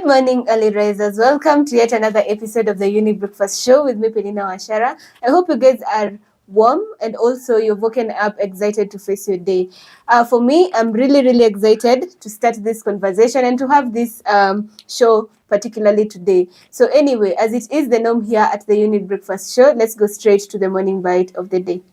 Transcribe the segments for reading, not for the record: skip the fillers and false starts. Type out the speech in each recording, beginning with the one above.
morning, early risers. Welcome to yet another episode of the Younib Breakfast Show with me, Peninah, Wachera. I hope you guys are warm and also you're woken up excited to face your day. For me, I'm really excited to start this conversation and to have this show particularly today. So anyway, as it is the norm here at the Younib Breakfast Show, let's go straight to the morning bite of the day.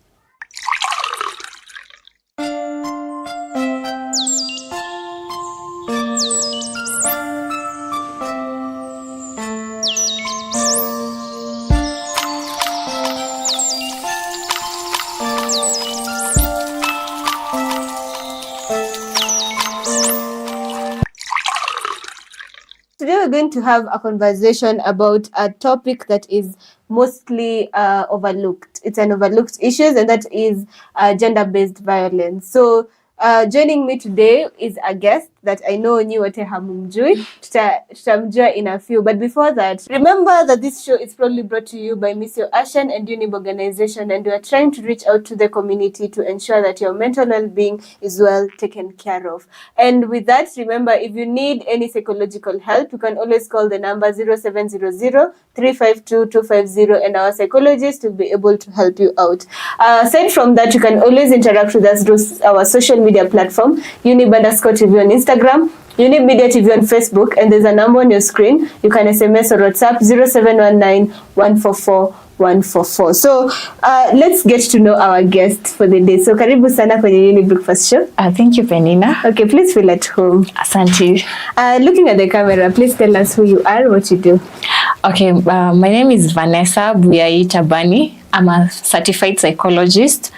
Today we're going to have a conversation about a topic that is mostly overlooked. It's an overlooked issue, and that is gender-based violence. So joining me today is a guest that I know nyi wote hamumjui. Tutamjua in a few. But before that, remember that this show is proudly brought to you by Miss Ashan and Younib organization, and we are trying to reach out to the community to ensure that your mental well-being is well taken care of. And with that, remember, if you need any psychological help, you can always call the number 0700-352-250, and our psychologist will be able to help you out. Aside from that, you can always interact with us through our social media platform, Younib_TV on Instagram, Younib Media TV on Facebook, and there's a number on your screen. You can SMS or WhatsApp 0719-144-144. So let's get to know our guest for the day. So karibu sana kwenye Younib Breakfast Show. Thank you, Peninah. Okay, please feel at home. Asante. Looking at the camera, please tell us who you are, what you do. Okay, my name is Vanessa Buyai. I'm a certified psychologist.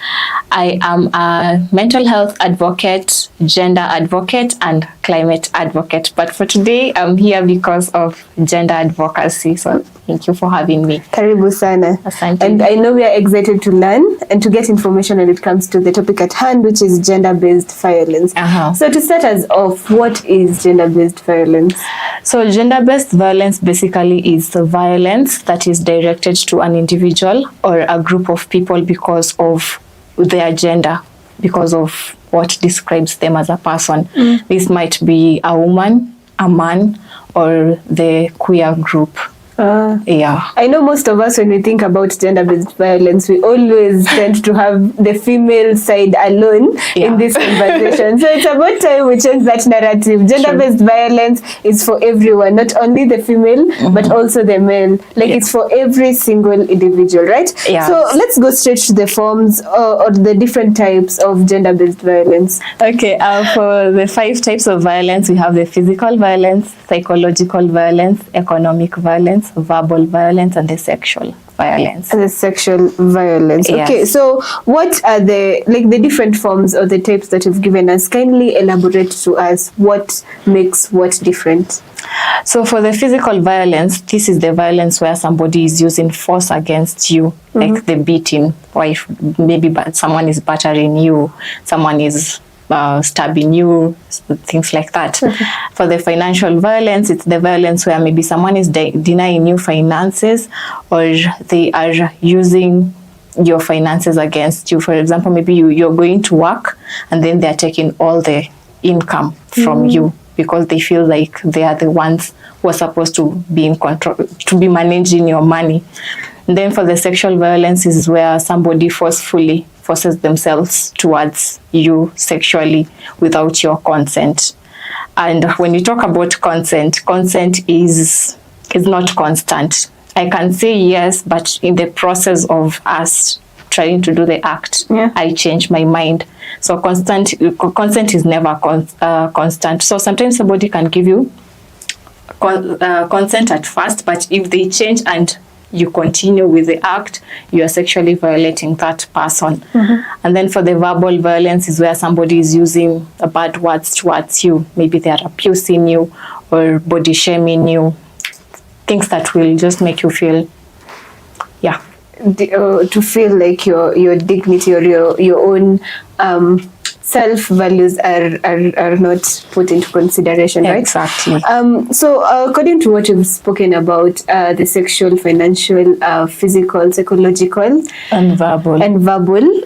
I am a mental health advocate, gender advocate, and climate advocate. But for today, I'm here because of gender advocacy. So thank you for having me. Karibu sana. Asante. And I know we are excited to learn and to get information when it comes to the topic at hand, which is gender-based violence. So to start us off, what is gender-based violence? So gender-based violence basically is the violence that is directed to an individual or a group of people because of their gender, because of what describes them as a person. This might be a woman, a man, or the queer group. Yeah. I know most of us, when we think about gender-based violence, we always tend to have the female side alone in this conversation. So it's about time we change that narrative. Gender-based violence is for everyone, not only the female, but also the male. Like it's for every single individual, right? Yeah. So let's go straight to the forms or the different types of gender-based violence. Okay, for the 5 types of violence, we have the physical violence, psychological violence, economic violence, verbal violence, and the sexual violence. And the sexual violence. Yes. Okay, so what are the different forms or the types that you've given us? Kindly elaborate to us what makes what different. So for the physical violence, this is the violence where somebody is using force against you, like the beating, or if maybe someone is battering you, someone is stabbing you, things like that. For the financial violence, it's the violence where maybe someone is denying you finances, or they are using your finances against you. For example, maybe you're going to work and then they're taking all the income from you because they feel like they are the ones who are supposed to be in control, to be managing your money. And then for the sexual violence is where somebody forces themselves towards you sexually without your consent. And when you talk about consent is not constant. I can say yes, but in the process of us trying to do the act, I change my mind. So consent is never constant. So sometimes somebody can give you consent at first, but if they change and you continue with the act, you are sexually violating that person. And then for the verbal violence is where somebody is using bad words towards you. Maybe they are abusing you or body shaming you. Things that will just make you feel, to feel like your dignity or your own self-values are not put into consideration, right? Exactly. So according to what you've spoken about, the sexual, financial, physical, psychological, and verbal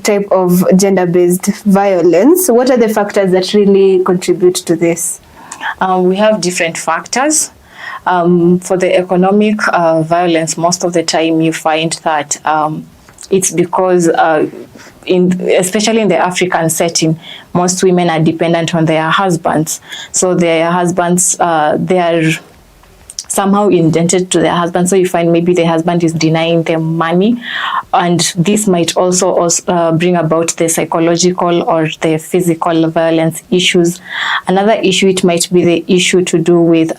type of gender-based violence, what are the factors that really contribute to this? We have different factors. For the economic violence, most of the time you find that it's because, especially in the African setting, most women are dependent on their husbands. So their husbands, they are somehow indented to their husband. So you find maybe the husband is denying them money, and this might also bring about the psychological or the physical violence issues. Another issue, it might be the issue to do with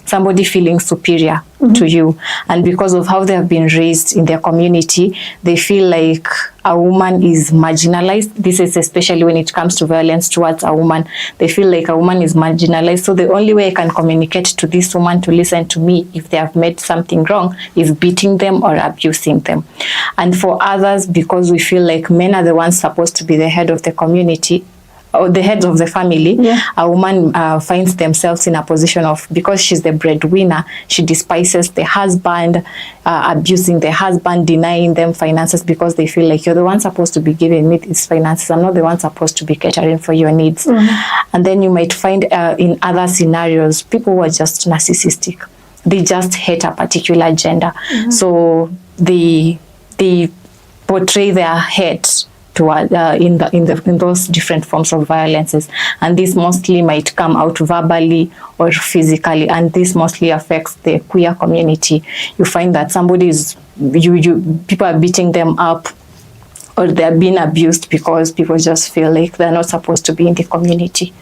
somebody feeling superior to you, and because of how they have been raised in their community, they feel like a woman is marginalized. This is especially when it comes to violence towards a woman. They feel like a woman is marginalized, so the only way I can communicate to this woman to listen to me if they have made something wrong is beating them or abusing them. And for others, because we feel like men are the ones supposed to be the head of the community, or the heads of the family, a woman finds themselves in a position of, because she's the breadwinner, she despises the husband, abusing the husband, denying them finances, because they feel like, you're the one supposed to be giving me these finances, I'm not the one supposed to be catering for your needs. And then you might find in other scenarios, people who are just narcissistic. They just hate a particular gender. So they portray their hate in those different forms of violences, and this mostly might come out verbally or physically, and this mostly affects the queer community. You find that people are beating them up, or they're being abused because people just feel like they're not supposed to be in the community.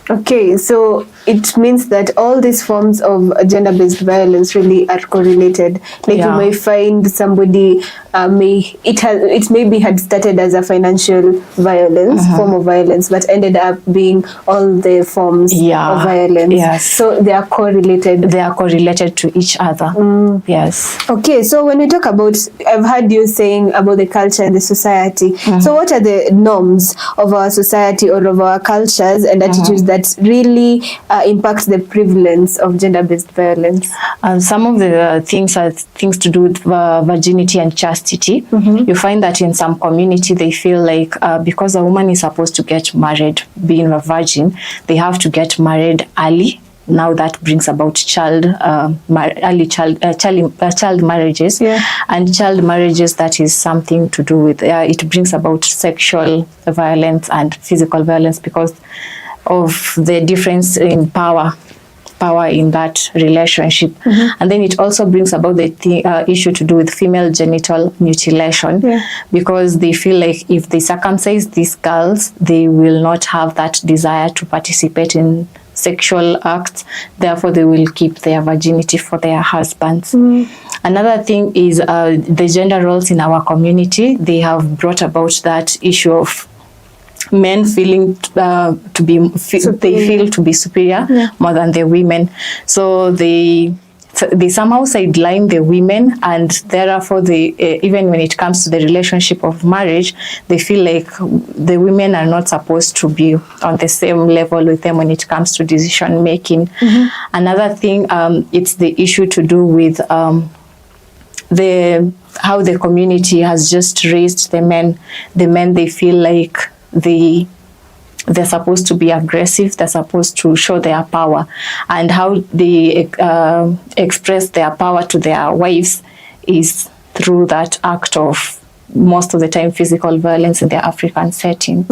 Okay, so it means that all these forms of gender-based violence really are correlated. Like you may find somebody it maybe had started as a financial violence, form of violence, but ended up being all the forms of violence. Yes. So they are correlated. They are correlated to each other. Yes. Okay, so when we talk about, I've heard you saying about the culture and the society. So what are the norms of our society or of our cultures and attitudes that really impact the prevalence of gender-based violence? Some of the things are things to do with virginity and chastity. You find that in some community they feel like because a woman is supposed to get married, being a virgin, they have to get married early. Now that brings about child marriages, and child marriages, that is something to do with it brings about sexual violence and physical violence because of the difference in power in that relationship. And then it also brings about the issue to do with female genital mutilation, because they feel like if they circumcise these girls, they will not have that desire to participate in sexual acts, therefore they will keep their virginity for their husbands. Another thing is the gender roles in our community. They have brought about that issue of men feeling they feel to be superior more than the women, so they somehow sideline the women, and therefore they even when it comes to the relationship of marriage, they feel like the women are not supposed to be on the same level with them when it comes to decision making. Another thing, it's the issue to do with how the community has just raised the men. They feel like they're supposed to be aggressive, they're supposed to show their power, and how they express their power to their wives is through that act of, most of the time, physical violence in their African settings.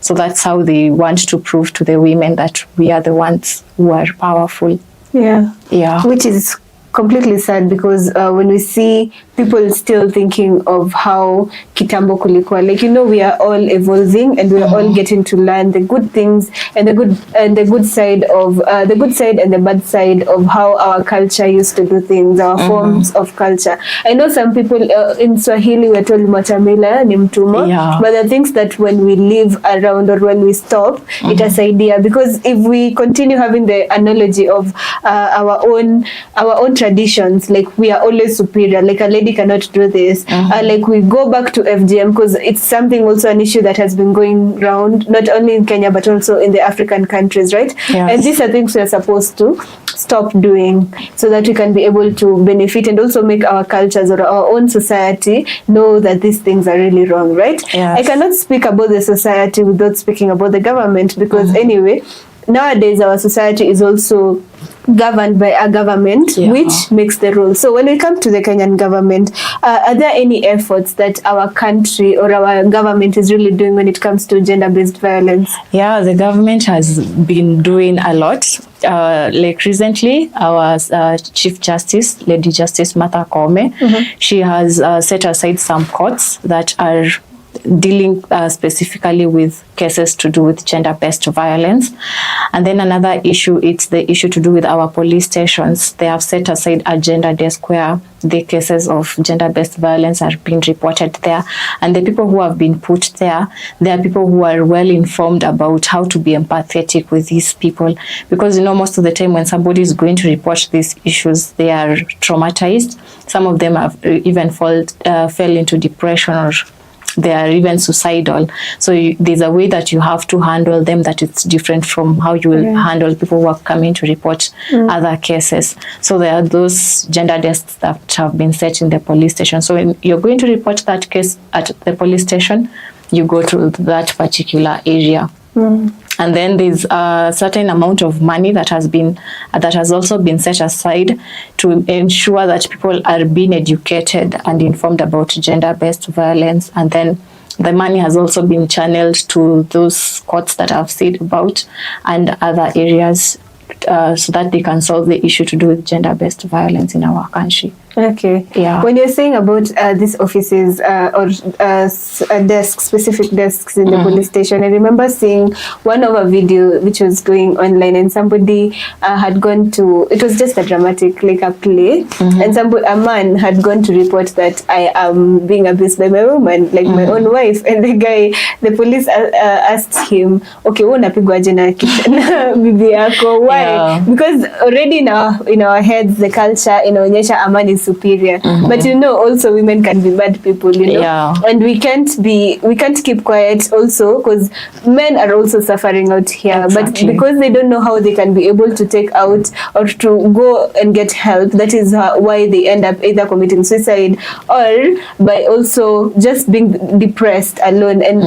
So that's how they want to prove to the women that we are the ones who are powerful. Which is completely sad, because when we see people still thinking of how kitambo kulikuwa, like, we are all evolving and we are all getting to learn the good things and the good side of the good side and the bad side of how our culture used to do things, our forms of culture. I know some people in Swahili we're told matamila ni mtumwa, but the things that when we live around or when we stop, it has idea, because if we continue having the analogy of our own traditions, like we are always superior, like a lady cannot do this, like we go back to FGM, because it's something also an issue that has been going around not only in Kenya but also in the African countries, right? And these are things we are supposed to stop doing so that we can be able to benefit and also make our cultures or our own society know that these things are really wrong, right? I cannot speak about the society without speaking about the government, because anyway, nowadays our society is also governed by a government, which makes the rules. So when we come to the Kenyan government, are there any efforts that our country or our government is really doing when it comes to gender-based violence? Yeah, the government has been doing a lot. Like recently, our Chief Justice, Lady Justice Martha Koome, she has set aside some courts that are dealing specifically with cases to do with gender-based violence. And then another issue, it's the issue to do with our police stations. They have set aside a gender desk where the cases of gender-based violence are being reported there. And the people who have been put there, they are people who are well informed about how to be empathetic with these people. Because, most of the time when somebody is going to report these issues, they are traumatized. Some of them have even fell into depression, or they are even suicidal. So there's a way that you have to handle them that it's different from how you will handle people who are coming to report other cases. So there are those gender desks that have been set in the police station. So when you're going to report that case at the police station, you go to that particular area. And then there's a certain amount of money that has also been set aside to ensure that people are being educated and informed about gender-based violence. And then the money has also been channeled to those courts that I've said about and other areas so that they can solve the issue to do with gender-based violence in our country. Okay. Yeah. When you're saying about these offices or specific desks in the police station, I remember seeing one of a video which was going online, and somebody had gone to, it was just a dramatic, like a play, and a man had gone to report that I am being abused by my woman, like my own wife, and the police asked him, okay, unapigwa aje na bibi yako? Why? Yeah. Because already in our heads the culture inaonyesha a man is superior, but also women can be bad people, and we can't keep quiet also, because men are also suffering out here. Exactly. But because they don't know how they can be able to take out or to go and get help, that is why they end up either committing suicide or by also just being depressed alone and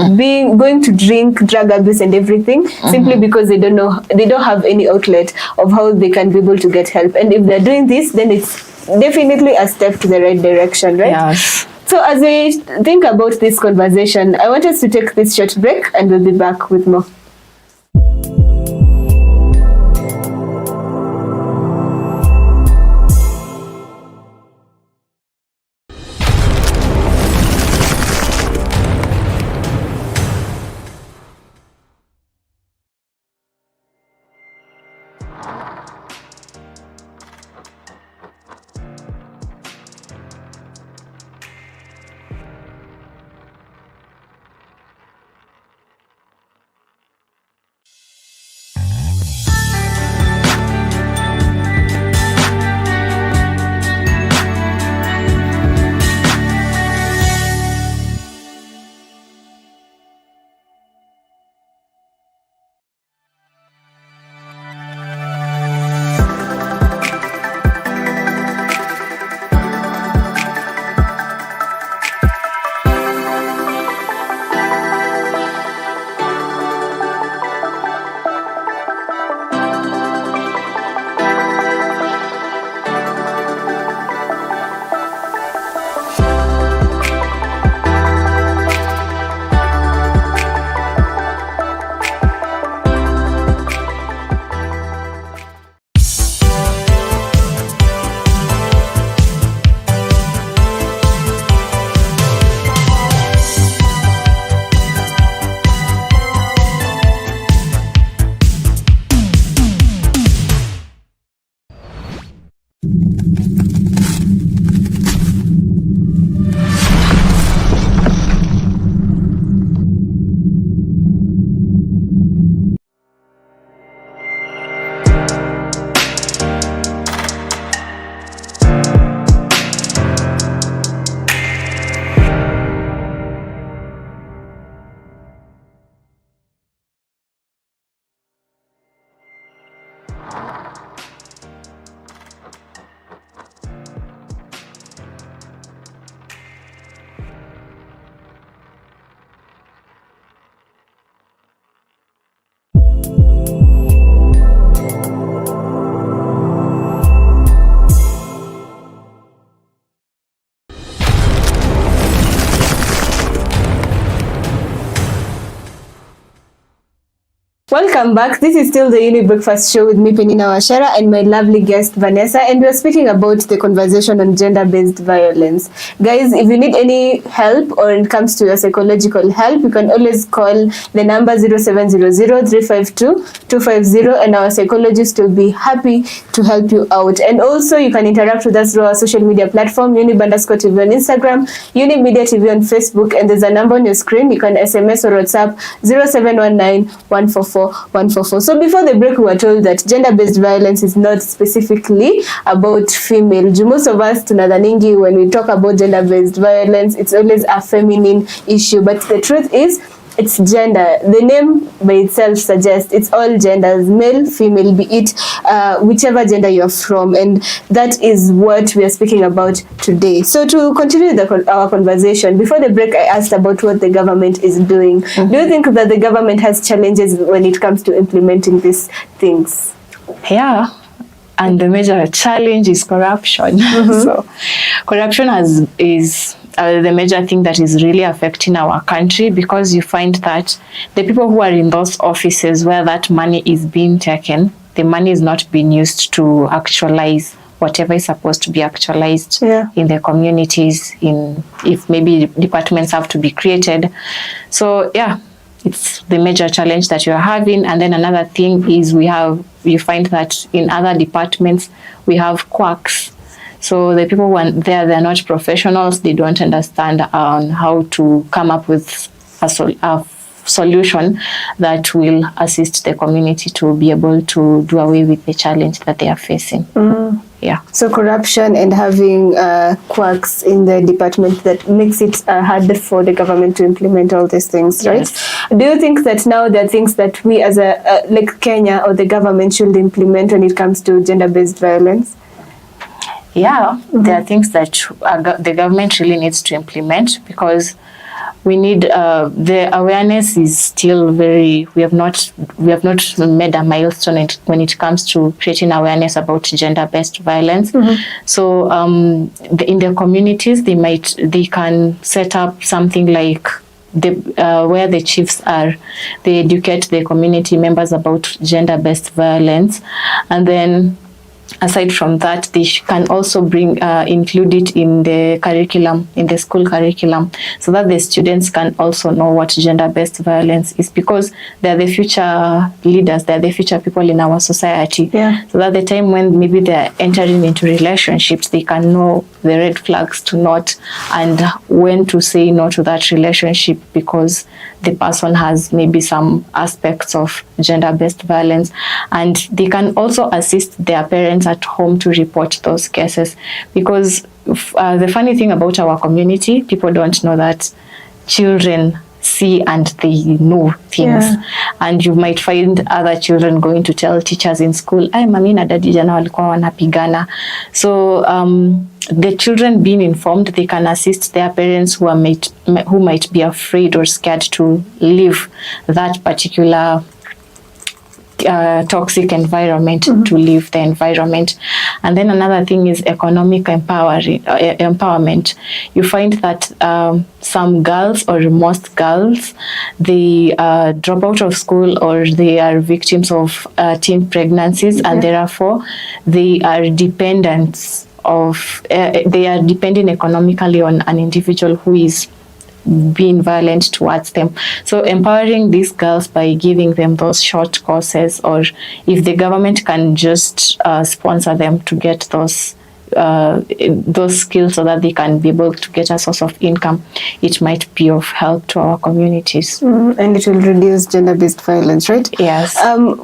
going to drink, drug abuse and everything, simply because they don't have any outlet of how they can be able to get help. And if they're doing this, then it's definitely a step to the right direction, right? Yes. So as we think about this conversation, I want us to take this short break and we'll be back with more. Welcome back. This is still the Younib Breakfast Show with me, Peninah Wachera, and my lovely guest, Vanessa, and we're speaking about the conversation on gender-based violence. Guys, if you need any help or it comes to your psychological help, you can always call the number 0700-352-250, and our psychologist will be happy to help you out. And also, you can interact with us through our social media platform, Younib_TV on Instagram, Younib Media TV on Facebook, and there's a number on your screen. You can SMS or WhatsApp 0719-144-144. So before the break, we were told that gender-based violence is not specifically about female. Most of us tunadhaningi when we talk about gender-based violence, it's always a feminine issue. But the truth is, it's gender. The name by itself suggests it's all genders, male, female, be it whichever gender you're from. And that is what we are speaking about today. So to continue our conversation, before the break, I asked about what the government is doing. Mm-hmm. Do you think that the government has challenges when it comes to implementing these things? Yeah. And the major challenge is corruption. Mm-hmm. So corruption is the major thing that is really affecting our country, because you find that the people who are in those offices where that money is being taken, the money is not being used to actualize whatever is supposed to be actualized in the communities, if maybe departments have to be created. So it's the major challenge that you're having. And then another thing is you find that in other departments we have quacks. So the people who are there, they're not professionals. They don't understand how to come up with a solution that will assist the community to be able to do away with the challenge that they are facing. Mm. Yeah. So corruption and having quacks in the department, that makes it hard for the government to implement all these things, right? Yes. Do you think that now there are things that we as like Kenya or the government should implement when it comes to gender-based violence? Yeah, there are things that the government really needs to implement, because we need the awareness is still we have not made a milestone when it comes to creating awareness about gender-based violence. Mm-hmm. So in the communities, they can set up something like where the chiefs are, they educate the community members about gender-based violence, and then aside from that, they can also include it in the curriculum, in the school curriculum, so that the students can also know what gender-based violence is, because they're the future leaders, they're the future people in our society. Yeah. So that the time when maybe they're entering into relationships, they can know the red flags to not, and when to say no to that relationship, because the person has maybe some aspects of gender-based violence. And they can also assist their parents at home to report those cases, because the funny thing about our community, people don't know that children see and they know things. Yeah. And you might find other children going to tell teachers in school, "Ay, mami na dadi jana walikuwa wanapigana." So the children being informed, they can assist their parents who might be afraid or scared to leave that particular toxic environment, mm-hmm. to leave the environment. And then another thing is economic empowerment. You find that some girls, or most girls, they drop out of school, or they are victims of teen pregnancies, and therefore they are depending economically on an individual who is being violent towards them. So empowering these girls by giving them those short courses, or if the government can just sponsor them to get those skills so that they can be able to get a source of income, it might be of help to our communities. And it will reduce gender-based violence, right? Yes.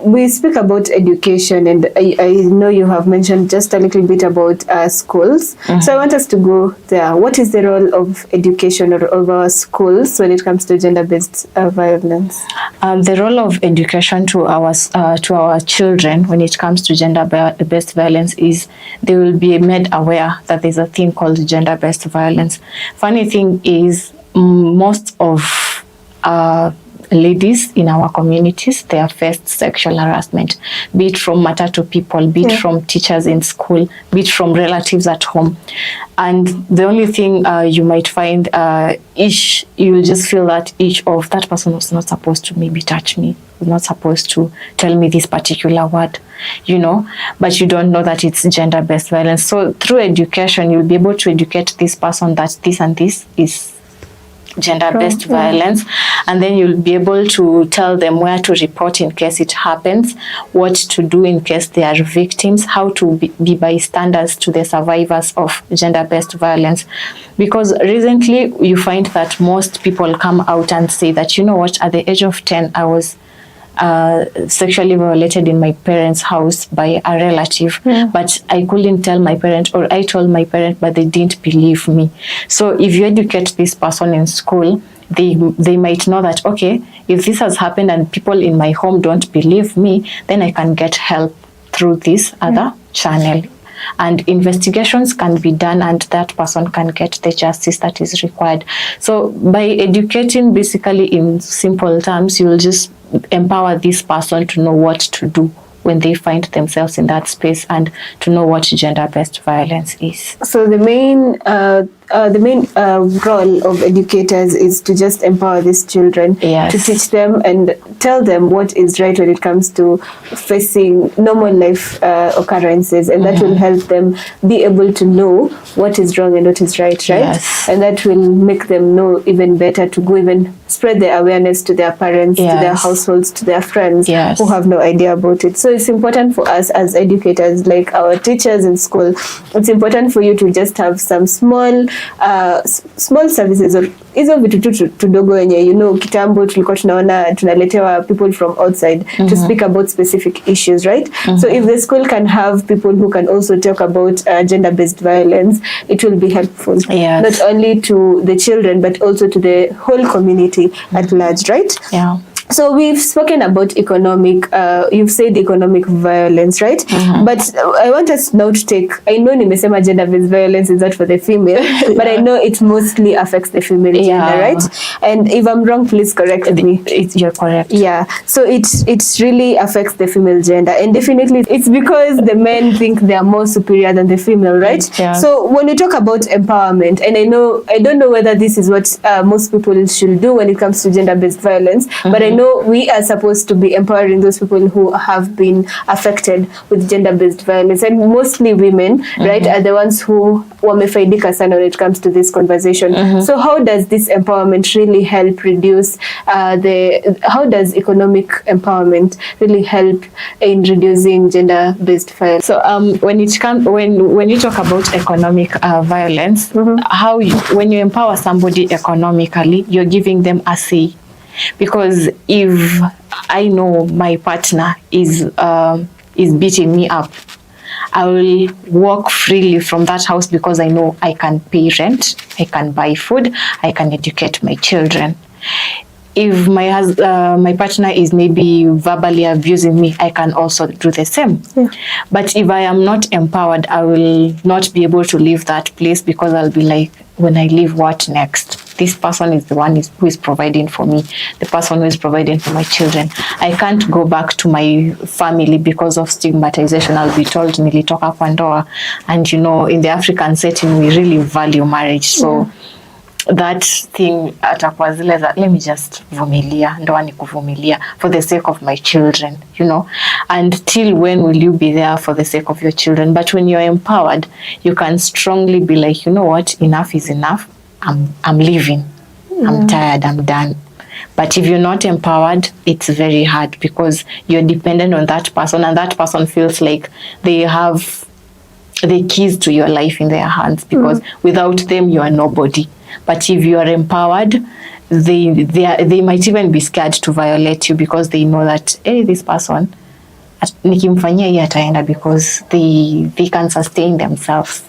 We speak about education, and I know you have mentioned just a little bit about schools. Mm-hmm. So I want us to go there. What is the role of education or of our schools when it comes to gender-based violence? The role of education to our children when it comes to gender-based violence is they will be made aware that there's a thing called gender-based violence. Funny thing is, most of ladies in our communities, they have faced sexual harassment, be it from matatu people, be it from teachers in school, be it from relatives at home. And the only thing you might find, you'll just feel that that person was not supposed to maybe touch me, was not supposed to tell me this particular word, but you don't know that it's gender-based violence. So through education, you'll be able to educate this person that this and this is gender-based violence, and then you'll be able to tell them where to report in case it happens, what to do in case they are victims, how to be bystanders to the survivors of gender-based violence. Because recently you find that most people come out and say that, at the age of 10 I was sexually violated in my parents' house by a relative, but I couldn't tell my parent, or I told my parent, but they didn't believe me. So if you educate this person in school, they might know that, okay, if this has happened and people in my home don't believe me, then I can get help through this other channel. And investigations can be done, and that person can get the justice that is required. So by educating, basically in simple terms, you'll just empower this person to know what to do when they find themselves in that space, and to know what gender-based violence is. So the main role of educators is to just empower these children, to teach them and tell them what is right when it comes to facing normal life occurrences, and that will help them be able to know what is wrong and what is right? Yes. And that will make them know even better to go even spread the awareness to their parents, to their households, to their friends who have no idea about it. So it's important for us as educators, like our teachers in school, it's important for you to just have some small services, or hizo vitu tu tudogo wenye kitambo tulikuwa tunaona tunaletewa people from outside to speak about specific issues, right? So if the school can have people who can also talk about gender-based violence, it will be helpful, not only to the children but also to the whole community at large, right? So we've spoken about economic, you've said economic violence, right? But I want us now to take, I know nimesema gender-based violence is not for the female, but I know it mostly affects the female gender, right? And if I'm wrong, please correct me. You're correct. Yeah, so it really affects the female gender, and definitely it's because the men think they are more superior than the female, right? So when we talk about empowerment, and I don't know whether this is what most people should do when it comes to gender-based violence, but I know we are supposed to be empowering those people who have been affected with gender-based violence, and mostly women, right, are the ones who wamefaidika sana when it comes to this conversation. So how does this empowerment really help reduce how does economic empowerment really help in reducing gender-based violence? So when you talk about economic violence, when you empower somebody economically, you're giving them a say. Because if I know my partner is beating me up, I will walk freely from that house because I know I can pay rent, I can buy food, I can educate my children. If my partner is maybe verbally abusing me, I can also do the same. But if I am not empowered, I will not be able to leave that place, because I'll be like, when I leave, what next? This person is the one who is providing for me, the person who is providing for my children. I can't go back to my family because of stigmatization. I'll be told nilitoka kwa ndoa, and in the African setting we really value marriage, so that thing atakuwa zile za let me just vumilia, ndoa ni kuvumilia for the sake of my children, and till when will you be there for the sake of your children? But when you're empowered, you can strongly be like, what, enough is enough, I'm leaving, I'm tired, I'm done. But if you're not empowered, it's very hard, because you're dependent on that person, and that person feels like they have the keys to your life in their hands, because without them you are nobody. But if you are empowered, they might even be scared to violate you, because they know that, hey, this person, nikimfanyia hii ataenda, because they can sustain themselves.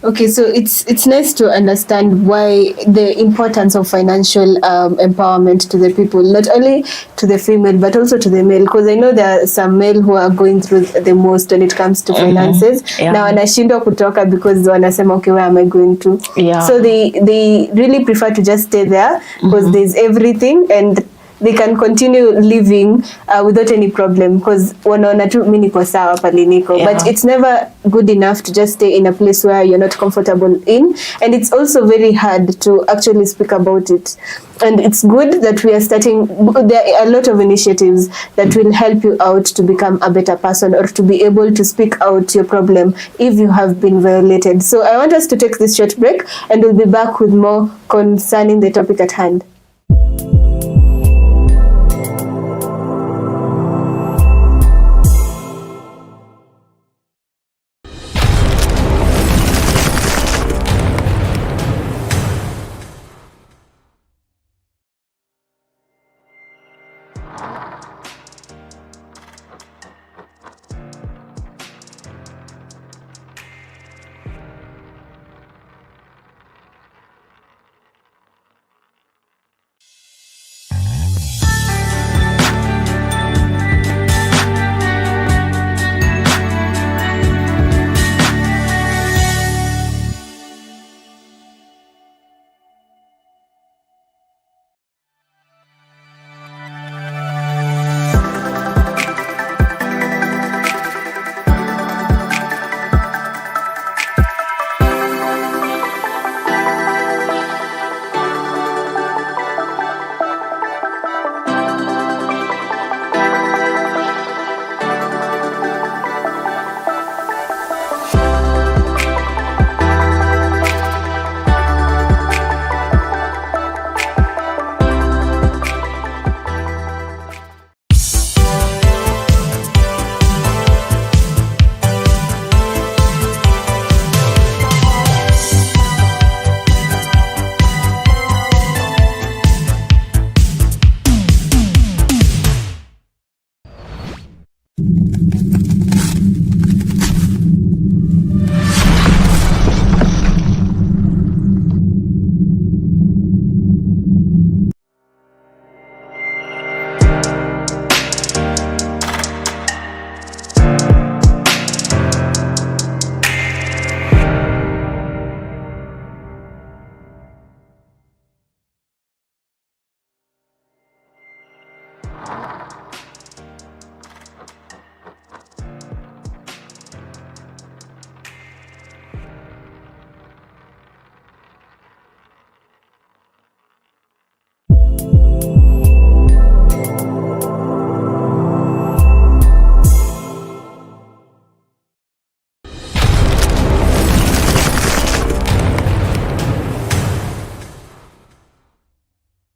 Okay, so it's nice to understand why the importance of financial empowerment to the people, not only to the female but also to the male, because I know there are some male who are going through the most when it comes to finances. Na wanashindwa kutoka because wanasema okay, where am I going to? So they really prefer to just stay there because there's everything and they can continue living without any problem because wanaona tu mimi niko sawa pale niko, but it's never good enough to just stay in a place where you're not comfortable in, and it's also very hard to actually speak about it. And it's good that we are starting, there are a lot of initiatives that will help you out to become a better person or to be able to speak out your problem if you have been violated. So I want us to take this short break and we'll be back with more concerning the topic at hand.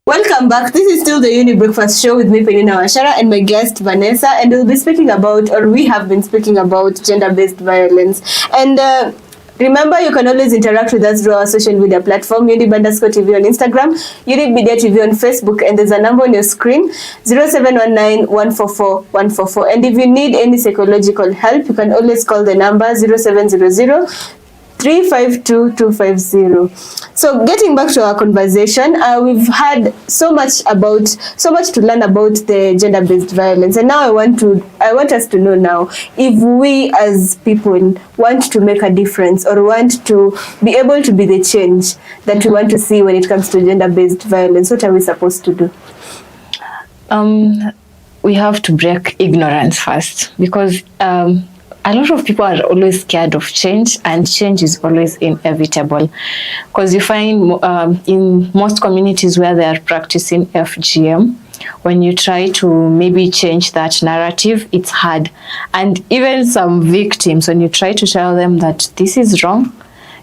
Welcome back. This is still the Younib Breakfast Show with me, Peninah, Wachera, and my guest, Vanessa. And we'll be speaking about, or we have been speaking about, gender-based violence. And remember, you can always interact with us through our social media platform, Younib_TV on Instagram, Younib Media TV on Facebook, and there's a number on your screen, 0719-144-144. And if you need any psychological help, you can always call the number 0700-352-250. So getting back to our conversation, we've had so much to learn about the gender-based violence, and now I want us to know now, if we as people want to make a difference or want to be able to be the change that we want to see when it comes to gender-based violence, what are we supposed to do? We have to break ignorance first, because a lot of people are always scared of change, and change is always inevitable. Because you find in most communities where they are practicing FGM, when you try to maybe change that narrative, it's hard. And even some victims, when you try to tell them that this is wrong,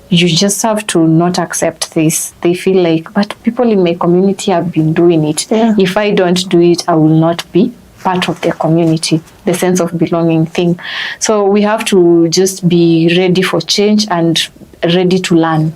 you just have to not accept this. They feel like, but people in my community have been doing it. Yeah. If I don't do it, I will not be part of the community, the sense of belonging thing. So we have to just be ready for change and ready to learn.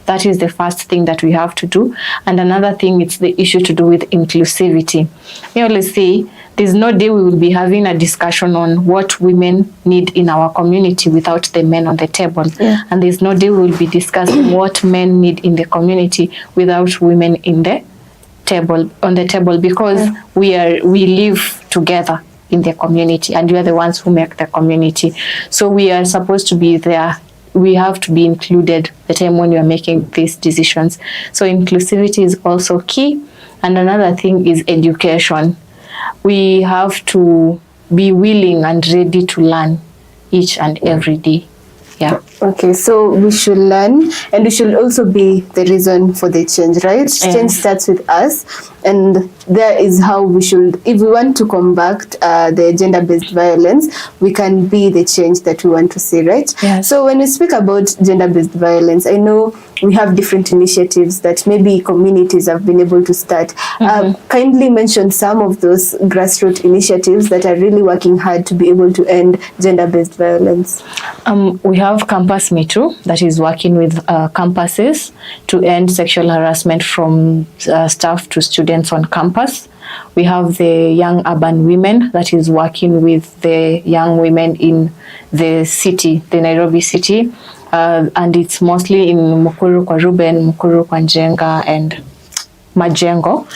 That is the first thing that we have to do. And another thing, it's the issue to do with inclusivity. We always say there's no day we will be having a discussion on what women need in our community without the men on the table. And there's no day we will be discussing what men need in the community without women on the table, because we live together in the community, and we are the ones who make the community. So we are supposed to be there. We have to be included the time when we are making these decisions. So inclusivity is also key. And another thing is education. We have to be willing and ready to learn each and every day. Yeah. Okay, so we should learn, and we should also be the reason for the change, right? Change starts with us, and there is how we should, if we want to combat the gender-based violence, we can be the change that we want to see, right? Yes. So when we speak about gender-based violence, I know we have different initiatives that maybe communities have been able to start. Kindly mention some of those grassroots initiatives that are really working hard to be able to end gender-based violence. We have Campus Me Too, that is working with campuses to end sexual harassment from staff to students on campus. We have the Young Urban Women, that is working with the young women in the city, the Nairobi city, and it's mostly in Mukuru kwa Ruben, Mukuru kwa Njenga, and Majengo.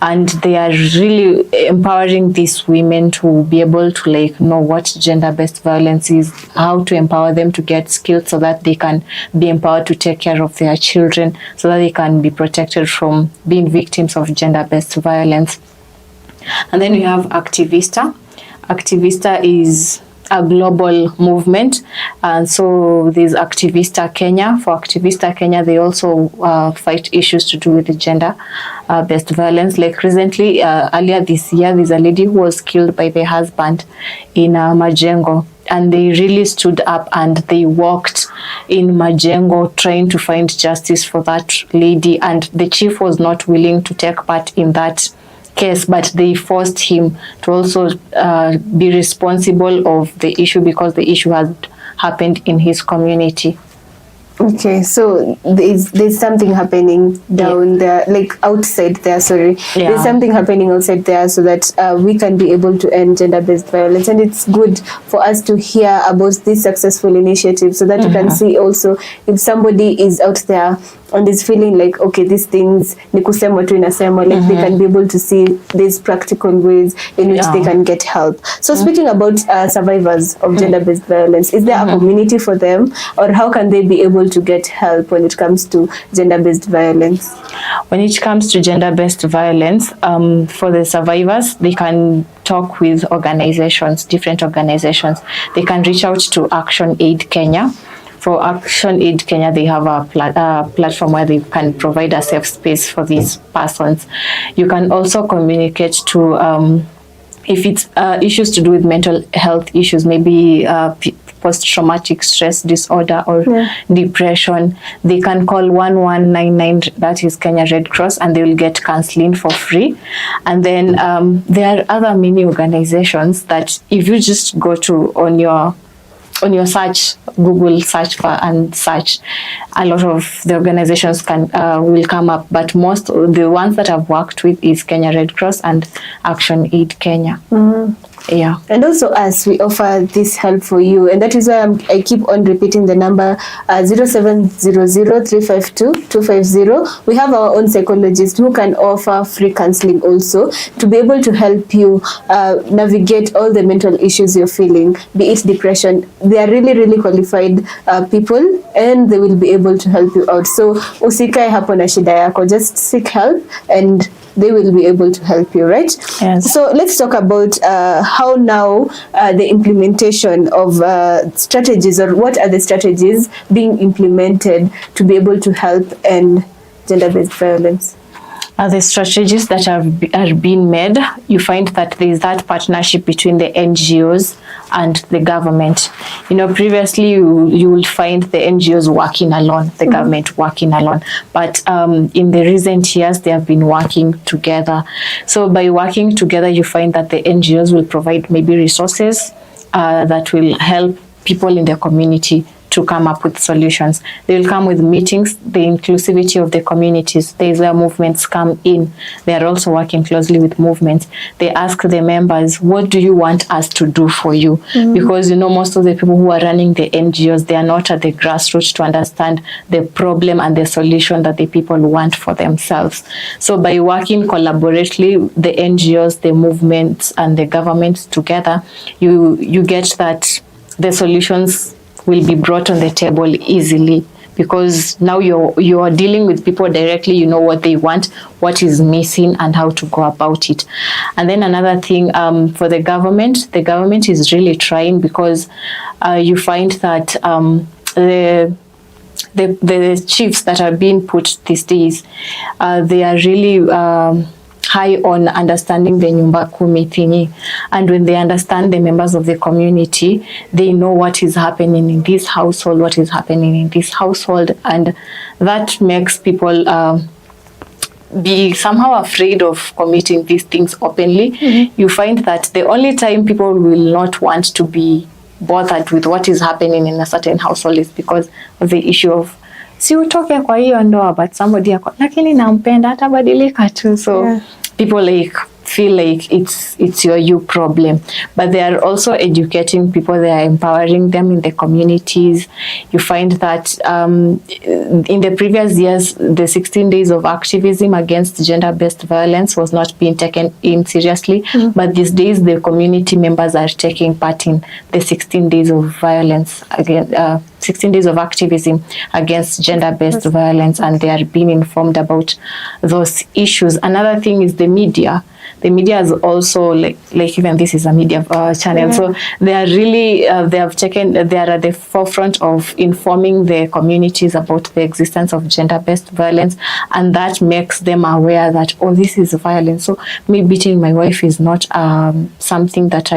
And they are really empowering these women to be able to know what gender-based violence is, how to empower them to get skills so that they can be empowered to take care of their children, so that they can be protected from being victims of gender-based violence. And then we have Activista. Activista is a global movement, and so there's Activista Kenya. For Activista Kenya, they also fight issues to do with the gender-based violence. Like recently, earlier this year, there's a lady who was killed by the husband in Majengo, and they really stood up and they walked in Majengo trying to find justice for that lady, and the chief was not willing to take part in that case, but they forced him to also be responsible of the issue, because the issue has happened in his community. Okay, so there's something happening down there, like outside there, sorry. There's something happening outside there so that we can be able to end gender-based violence. And it's good for us to hear about these successful initiatives so that you can see also if somebody is out there and is feeling like, okay, these things ni kusema tu inasema, like they can be able to see these practical ways in which they can get help. So speaking about survivors of gender-based violence, is there a community for them, or how can they be able to get help when it comes to gender-based violence? When it comes to gender-based violence, for the survivors, they can talk with organizations, different organizations. They can reach out to Action Aid Kenya. For Action Aid Kenya, they have a platform where they can provide a safe space for these persons. You can also communicate to, if it's issues to do with mental health issues, maybe post-traumatic stress disorder or depression, they can call 1199, that is Kenya Red Cross, and they will get counseling for free. And then there are other many organizations that if you just go to on your search, Google search for and search, a lot of the organizations will come up, but most of the ones that I've worked with is Kenya Red Cross and Action Aid Kenya. Yeah. And also us, we offer this help for you, and that is why I keep on repeating the number 0700-352-250. We have our own psychologist who can offer free counseling also to be able to help you navigate all the mental issues you're feeling, be it depression. They are really, really qualified people, and they will be able to help you out. So usikae hapo na shida yako, just seek help and they will be able to help you, right? Yes. So let's talk about how now the implementation of strategies, or what are the strategies being implemented to be able to help end gender-based violence? The strategies that are being made, you find that there is that partnership between the NGOs and the government. You know, previously you will find the NGOs working alone, the government working alone. But in the recent years, they have been working together. So by working together, you find that the NGOs will provide maybe resources that will help people in their community to come up with solutions. They will come with meetings, the inclusivity of the communities. There is where movements come in. They are also working closely with movements. They ask the members, what do you want us to do for you? Because, most of the people who are running the NGOs, they are not at the grassroots to understand the problem and the solution that the people want for themselves. So by working collaboratively, the NGOs, the movements, and the governments together, you get that the solutions will be brought on the table easily, because now you are dealing with people directly. You know what they want, what is missing, and how to go about it. And then another thing, for the government is really trying, because you find that the chiefs that are being put these days, they are really high on understanding the nyumba kumi thingy, and when they understand the members of the community, they know what is happening in this household, what is happening in this household, and that makes people be somehow afraid of committing these things openly. You find that the only time people will not want to be bothered with what is happening in a certain household is because of the issue of si utoke kwa hiyo ndoa, but somebody yako lakini nampenda atabadilika tu. So people feel like it's your problem, but they are also educating people. They are empowering them in the communities. You find that in the previous years, the 16 days of activism against gender-based violence was not being taken in seriously, but these days the community members are taking part in the 16 days of violence against 16 days of activism against gender-based violence, and they are being informed about those issues. Another thing is the media. The media is also like even this is a media channel. So they are really they are at the forefront of informing the communities about the existence of gender-based violence, and that makes them aware that, oh, this is violence. So me beating my wife is not something that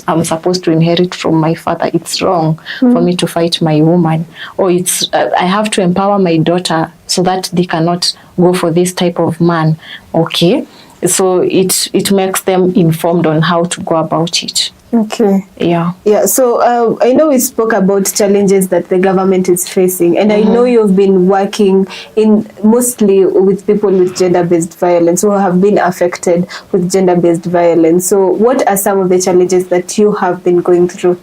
I'm supposed to inherit from my father. It's wrong for me to fight my woman, or it's I have to empower my daughter so that they cannot go for this type of man. Okay. So it makes them informed on how to go about it. Okay. Yeah. So I know we spoke about challenges that the government is facing, and I know you've been working mostly with people with gender-based violence who have been affected with gender-based violence. So what are some of the challenges that you have been going through?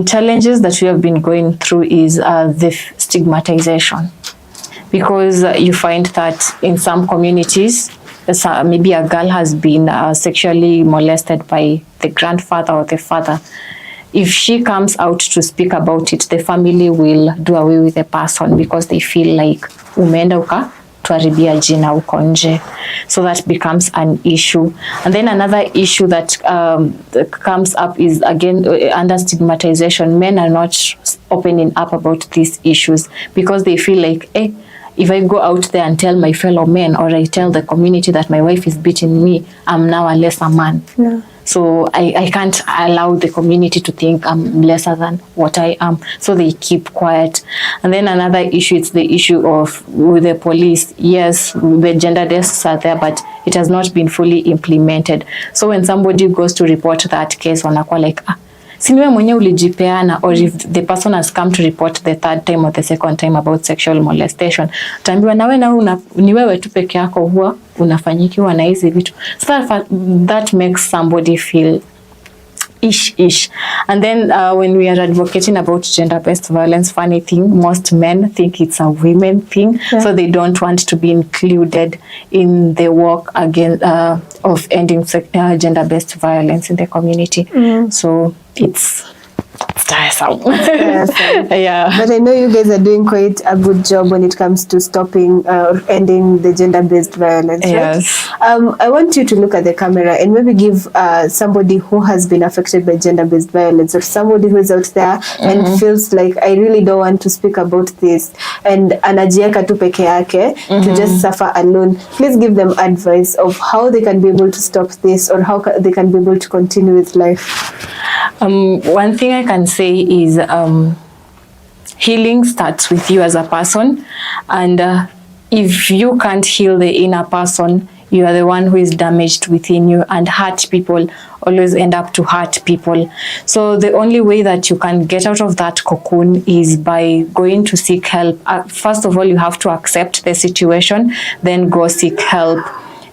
Challenges that we have been going through is the stigmatization, because you find that in some communities, maybe a girl has been sexually molested by the grandfather or the father. If she comes out to speak about it, the family will do away with the person because they feel like umeenda tuharibia jina uko nje. So that becomes an issue. And then another issue that comes up is, again, under stigmatization. Men are not opening up about these issues because they feel like, if I go out there and tell my fellow men, or I tell the community that my wife is beating me, I'm now a lesser man. No. So I can't allow the community to think I'm lesser than what I am. So they keep quiet. And then another issue, it's the issue of with the police. Yes, the gender desks are there, but it has not been fully implemented. So when somebody goes to report that case, wanakuwa like, siniwe mwenye ulijipeana, or if the person has come to report the third time or the second time about sexual molestation, utaambiwa nawe ni wewe tu peke yako huwa unafanyikiwa na hizi vitu. So that makes somebody feel ish. And then when we are advocating about gender-based violence, funny thing, most men think it's a women thing, so they don't want to be included in the work against of ending gender-based violence in the community. So it's tiresome. Yeah. But I know you guys are doing quite a good job when it comes to stopping or ending the gender-based violence. Yes. Right? I want you to look at the camera and maybe give somebody who has been affected by gender-based violence, or somebody who is out there and feels like, I really don't want to speak about this, and anajieka tu peke yake to just suffer alone. Please give them advice of how they can be able to stop this, or how they can be able to continue with life. One thing I can say is healing starts with you as a person, and if you can't heal the inner person, you are the one who is damaged within you, and hurt people always end up to hurt people. So the only way that you can get out of that cocoon is by going to seek help. First of all, you have to accept the situation, then go seek help.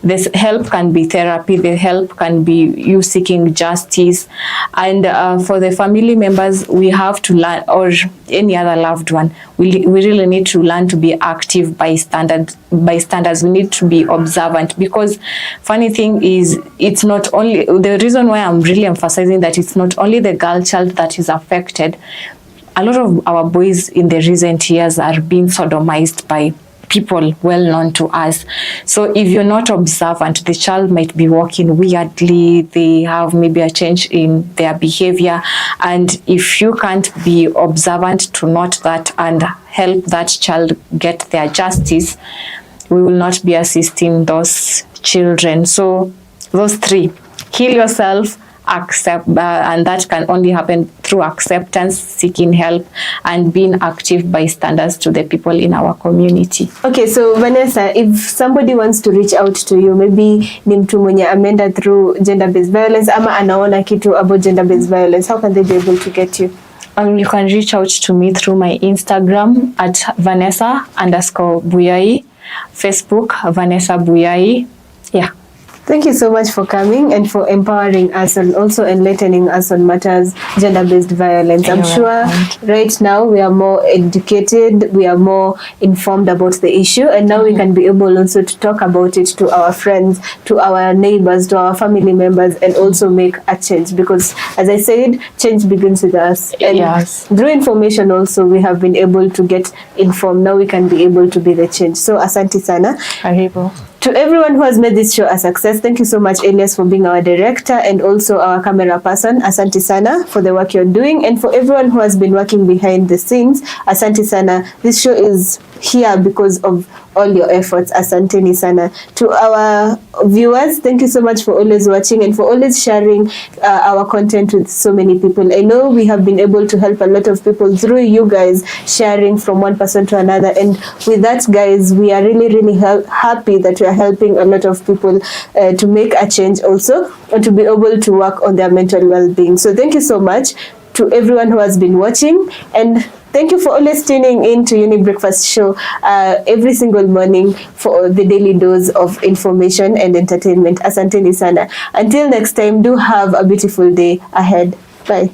This help can be therapy, the help can be you seeking justice. And for the family members, we have to learn, or any other loved one, we really need to learn to be active bystanders. We need to be observant, because funny thing is, it's not only, the reason why I'm really emphasizing that it's not only the girl child that is affected. A lot of our boys in the recent years are being sodomized by people well known to us. So if you're not observant, the child might be walking weirdly, they have maybe a change in their behavior, and if you can't be observant to note that and help that child get their justice, we will not be assisting those children. So those three: heal yourself, accept, and that can only happen through acceptance, seeking help, and being active bystanders to the people in our community. Okay, so Vanessa, if somebody wants to reach out to you, maybe ni mtu mwenye ameenda through gender-based violence ama anaona kitu about gender-based violence, how can they be able to get you? You can reach out to me through my Instagram at Vanessa_Buyai, Facebook Vanessa Buyai. Yeah. Thank you so much for coming and for empowering us and also enlightening us on matters gender-based violence. I'm sure right now we are more educated, we are more informed about the issue, and now we can be able also to talk about it to our friends, to our neighbors, to our family members, and also make a change, because as I said, change begins with us. And through information also, we have been able to get informed. Now we can be able to be the change. So asante sana. Karibu. To everyone who has made this show a success, thank you so much, Elias, for being our director and also our camera person. Asante sana for the work you're doing. And for everyone who has been working behind the scenes, asante sana. This show is here because of all your efforts. Asanteni sana. To our viewers, thank you so much for always watching and for always sharing our content with so many people. I know we have been able to help a lot of people through you guys sharing from one person to another. And with that, guys, we are really, really happy that we are helping a lot of people to make a change also, and to be able to work on their mental well-being. So thank you so much to everyone who has been watching, and thank you for always tuning in to Younib Breakfast Show every single morning for the daily dose of information and entertainment. Asanteni sana. Until next time, do have a beautiful day ahead. Bye.